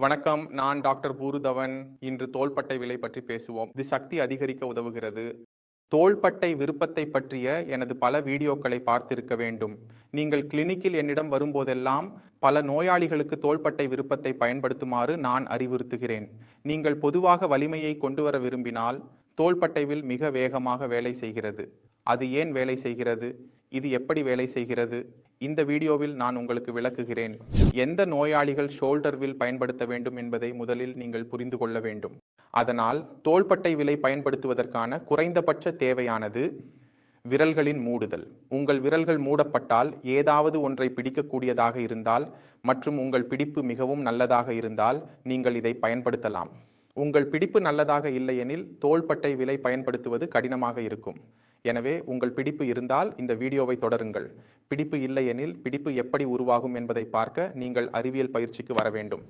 வணக்கம். நான் டாக்டர் பூருதவன். இன்று தோள்பட்டை விலை பற்றி பேசுவோம். இது சக்தி அதிகரிக்க உதவுகிறது. தோள்பட்டை விருப்பத்தை பற்றிய எனது பல வீடியோக்களை பார்த்திருக்க வேண்டும். நீங்கள் கிளினிக்கில் என்னிடம் வரும்போதெல்லாம் பல நோயாளிகளுக்கு தோள்பட்டை விருப்பத்தை பயன்படுத்துமாறு நான் அறிவுறுத்துகிறேன். நீங்கள் பொதுவாக வலிமையை கொண்டுவர விரும்பினால் தோள்பட்டை வில் மிக வேகமாக வேலை செய்கிறது. அது ஏன் வேலை செய்கிறது? இது எப்படி வேலை செய்கிறது? இந்த வீடியோவில் நான் உங்களுக்கு விளக்குகிறேன். எந்த நோயாளிகள் ஷோல்டர் வில் பயன்படுத்த வேண்டும் என்பதை முதலில் நீங்கள் புரிந்து கொள்ள வேண்டும். அதனால் தோள்பட்டை விலை பயன்படுத்துவதற்கான குறைந்தபட்ச தேவையானது விரல்களின் மூடுதல். உங்கள் விரல்கள் மூடப்பட்டால் ஏதாவது ஒன்றை பிடிக்கக்கூடியதாக இருந்தால் மற்றும் உங்கள் பிடிப்பு மிகவும் நல்லதாக இருந்தால் நீங்கள் இதை பயன்படுத்தலாம். உங்கள் பிடிப்பு நல்லதாக இல்லையெனில் தோள்பட்டை விலை பயன்படுத்துவது கடினமாக இருக்கும். எனவே உங்கள் பிடிப்பு இருந்தால் இந்த வீடியோவை தொடருங்கள். பிடிப்பு இல்லையெனில் பிடிப்பு எப்படி உருவாகும் என்பதை பார்க்க நீங்கள் அறிவியல் பயிற்சிக்கு வர வேண்டும்.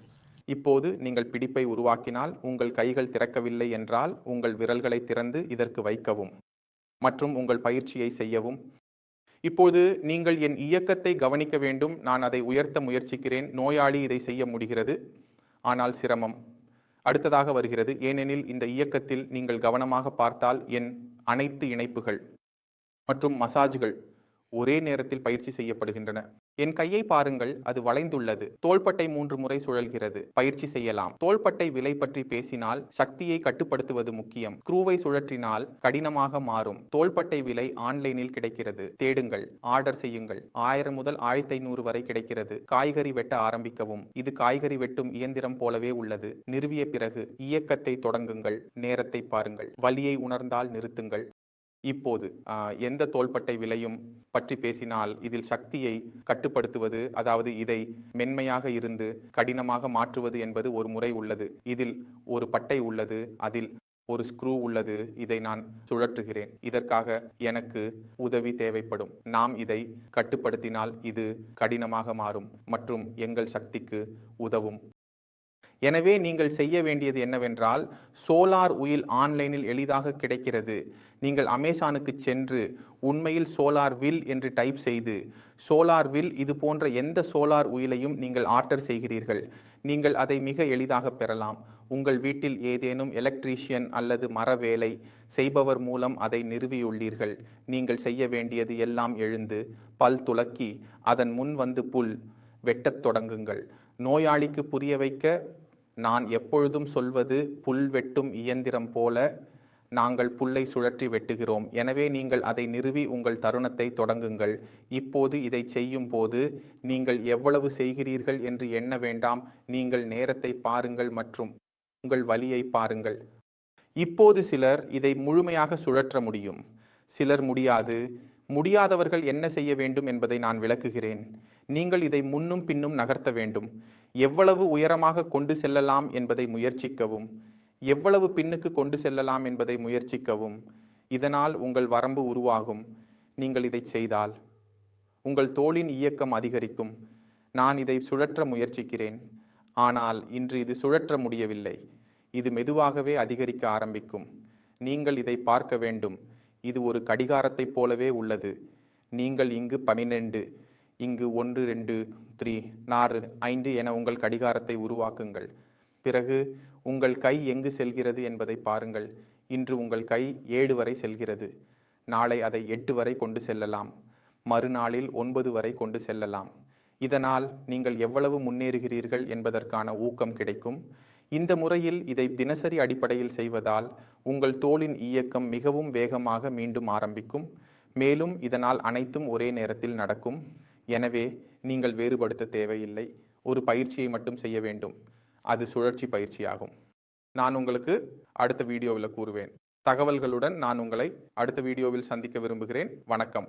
இப்போது நீங்கள் பிடிப்பை உருவாக்கினால் உங்கள் கைகள் திறக்கவில்லை என்றால் உங்கள் விரல்களை திறந்து இதற்கு வைக்கவும் மற்றும் உங்கள் பயிற்சியை செய்யவும். இப்போது நீங்கள் என் இயக்கத்தை கவனிக்க வேண்டும். நான் அதை உயர்த்த முயற்சிக்கிறேன். நோயாளி இதை செய்ய முடிகிறது, ஆனால் சிரமம். அடுத்ததாக வருகிறது. ஏனெனில் இந்த இயக்கத்தில் நீங்கள் கவனமாக பார்த்தால் என் அனைத்து இணைப்புகள் மற்றும் மசாஜ்கள் ஒரே நேரத்தில் பயிற்சி செய்யப்படுகின்றன. என் கையை பாருங்கள், அது வளைந்துள்ளது. தோள்பட்டை 3 முறை சுழல்கிறது. பயிற்சி செய்யலாம். தோள்பட்டை விலை பற்றி பேசினால் சக்தியை கட்டுப்படுத்துவது முக்கியம். ஸ்க்ரூவை சுழற்றினால் கடினமாக மாறும். தோள்பட்டை விலை ஆன்லைனில் கிடைக்கிறது. தேடுங்கள், ஆர்டர் செய்யுங்கள். 1000 முதல் 1500 வரை கிடைக்கிறது. காய்கறி வெட்ட ஆரம்பிக்கவும். இது காய்கறி வெட்டும் இயந்திரம் போலவே உள்ளது. நிறுவிய பிறகு இயக்கத்தை தொடங்குங்கள். நேரத்தை பாருங்கள். வலியை உணர்ந்தால் நிறுத்துங்கள். இப்போது எந்த தோள்பட்டை விலையும் பற்றி பேசினால் இதில் சக்தியை கட்டுப்படுத்துவது, அதாவது இதை மென்மையாக இருந்து கடினமாக மாற்றுவது என்பது ஒரு முறை உள்ளது. இதில் ஒரு பட்டை உள்ளது, அதில் ஒரு ஸ்க்ரூ உள்ளது. இதை நான் சுழற்றுகிறேன். இதற்காக எனக்கு உதவி தேவைப்படும். நாம் இதை கட்டுப்படுத்தினால் இது கடினமாக மாறும் மற்றும் எங்கள் சக்திக்கு உதவும். எனவே நீங்கள் செய்ய வேண்டியது என்னவென்றால், சோலார் உயில் ஆன்லைனில் எளிதாக கிடைக்கிறது. நீங்கள் அமேசானுக்கு சென்று உண்மையில் சோலார் வில் என்று டைப் செய்து சோலார் வில் இது போன்ற எந்த சோலார் உயிலையும் நீங்கள் ஆர்டர் செய்கிறீர்கள். நீங்கள் அதை மிக எளிதாக பெறலாம். உங்கள் வீட்டில் ஏதேனும் எலக்ட்ரீஷியன் அல்லது மர வேலை செய்பவர் மூலம் அதை நிறுவியுள்ளீர்கள். நீங்கள் செய்ய வேண்டியது எல்லாம் எழுந்து பல் துலக்கி அதன் முன் வந்து புல் வெட்டத் தொடங்குங்கள். நோயாளிக்கு புரிய வைக்க நான் எப்பொழுதும் சொல்வது, புல் வெட்டும் இயந்திரம் போல நாங்கள் புல்லை சுழற்றி வெட்டுகிறோம். எனவே நீங்கள் அதை நிறுவி உங்கள் தருணத்தை தொடங்குங்கள். இப்போது இதை செய்யும் போது நீங்கள் எவ்வளவு செய்கிறீர்கள் என்று எண்ண வேண்டாம். நீங்கள் நேரத்தை பாருங்கள் மற்றும் உங்கள் வலியை பாருங்கள். இப்போது சிலர் இதை முழுமையாக சுழற்ற முடியும், சிலர் முடியாது. முடியாதவர்கள் என்ன செய்ய வேண்டும் என்பதை நான் விளக்குகிறேன். நீங்கள் இதை முன்னும் பின்னும் நகர்த்த வேண்டும். எவ்வளவு உயரமாக கொண்டு செல்லலாம் என்பதை முயற்சிக்கவும், எவ்வளவு பின்னுக்கு கொண்டு செல்லலாம் என்பதை முயற்சிக்கவும். இதனால் உங்கள் வரம்பு உருவாகும். நீங்கள் இதை செய்தால் உங்கள் தோளின் இயக்கம் அதிகரிக்கும். நான் இதை சுழற்ற முயற்சிக்கிறேன், ஆனால் இன்று இது சுழற்ற முடியவில்லை. இது மெதுவாகவே அதிகரிக்க ஆரம்பிக்கும். நீங்கள் இதை பார்க்க வேண்டும். இது ஒரு கடிகாரத்தைப் போலவே உள்ளது. நீங்கள் இங்கு 12, இங்கு 1, 2, 3, 4, 5 என உங்கள் கடிகாரத்தை உருவாக்குங்கள். பிறகு உங்கள் கை எங்கு செல்கிறது என்பதை பாருங்கள். இன்று உங்கள் கை 7 வரை செல்கிறது. நாளை அதை 8 வரை கொண்டு செல்லலாம். மறுநாளில் 9 வரை கொண்டு செல்லலாம். இதனால் நீங்கள் எவ்வளவு முன்னேறுகிறீர்கள் என்பதற்கான ஊக்கம் கிடைக்கும். இந்த முறையில் இதை தினசரி அடிப்படையில் செய்வதால் உங்கள் தோளின் இயக்கம் மிகவும் வேகமாக மீண்டும் ஆரம்பிக்கும். மேலும் இதனால் அனைத்தும் ஒரே நேரத்தில் நடக்கும். எனவே நீங்கள் வேறுபடுத்த தேவையில்லை. ஒரு பயிற்சியை மட்டும் செய்ய வேண்டும். அது சுழற்சி பயிற்சியாகும். நான் உங்களுக்கு அடுத்த வீடியோவில் கூறுவேன். தகவல்களுடன் நான் உங்களை அடுத்த வீடியோவில் சந்திக்க விரும்புகிறேன். வணக்கம்.